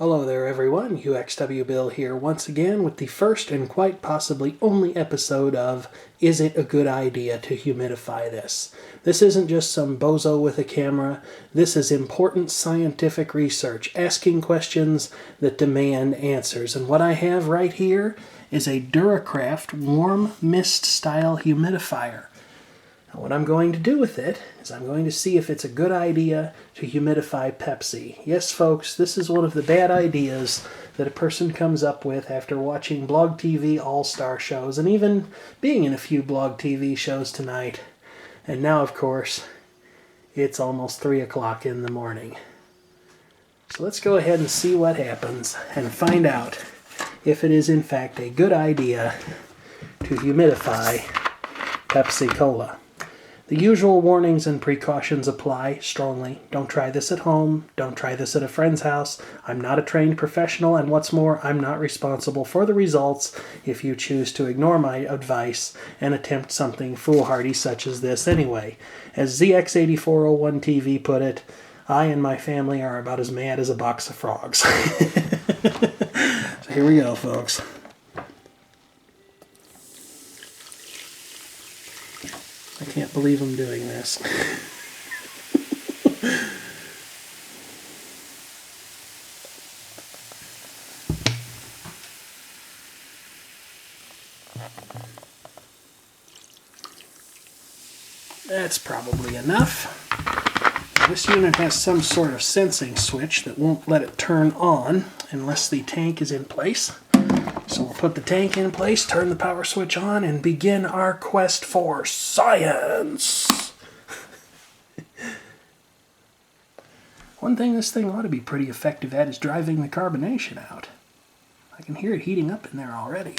Hello there everyone, uxwbill here once again with the first and quite possibly only episode of Is It a Good Idea to Humidify This? This isn't just some bozo with a camera, this is important scientific research, asking questions that demand answers. And what I have right here is a Duracraft warm mist style humidifier. Now, what I'm going to do with it is I'm going to see if it's a good idea to humidify Pepsi. Yes, folks, this is one of the bad ideas that a person comes up with after watching Blog TV All-Star shows and even being in a few Blog TV shows tonight. And now, of course, it's almost 3 o'clock in the morning. So let's go ahead and see what happens and find out if it is in fact a good idea to humidify Pepsi Cola. The usual warnings and precautions apply strongly. Don't try this at home. Don't try this at a friend's house. I'm not a trained professional, and what's more, I'm not responsible for the results if you choose to ignore my advice and attempt something foolhardy such as this anyway. As ZX8401TV put it, I and my family are about as mad as a box of frogs. So here we go, folks. I can't believe I'm doing this. That's probably enough. This unit has some sort of sensing switch that won't let it turn on unless the tank is in place. So we'll put the tank in place, turn the power switch on, and begin our quest for science! One thing this thing ought to be pretty effective at is driving the carbonation out. I can hear it heating up in there already.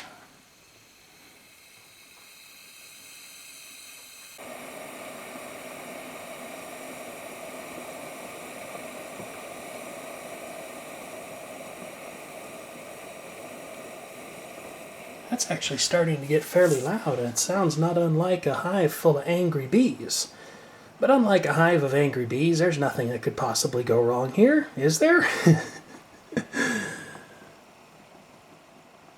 That's actually starting to get fairly loud, and it sounds not unlike a hive full of angry bees. But unlike a hive of angry bees, there's nothing that could possibly go wrong here, is there? I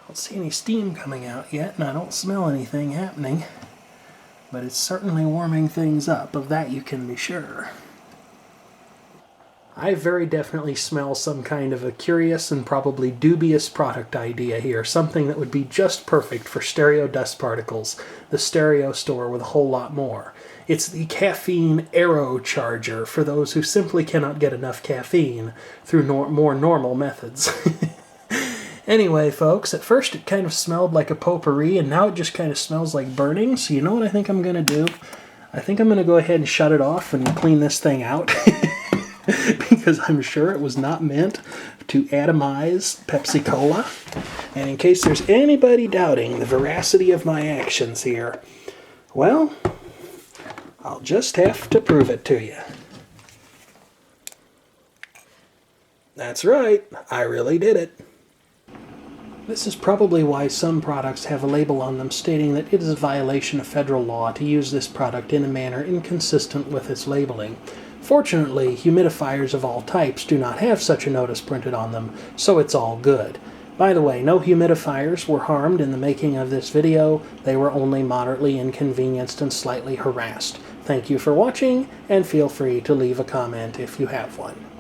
don't see any steam coming out yet, and I don't smell anything happening. But it's certainly warming things up, of that you can be sure. I very definitely smell some kind of a curious and probably dubious product idea here, something that would be just perfect for stereo dust particles, the stereo store with a whole lot more. It's the caffeine aerocharger for those who simply cannot get enough caffeine through more normal methods. Anyway, folks, at first it kind of smelled like a potpourri, and now it just kind of smells like burning, so you know what I think I'm going to do? I think I'm going to go ahead and shut it off and clean this thing out. Because I'm sure it was not meant to atomize Pepsi Cola. And in case there's anybody doubting the veracity of my actions here, well, I'll just have to prove it to you. That's right, I really did it. This is probably why some products have a label on them stating that it is a violation of federal law to use this product in a manner inconsistent with its labeling. Fortunately, humidifiers of all types do not have such a notice printed on them, so it's all good. By the way, no humidifiers were harmed in the making of this video. They were only moderately inconvenienced and slightly harassed. Thank you for watching, and feel free to leave a comment if you have one.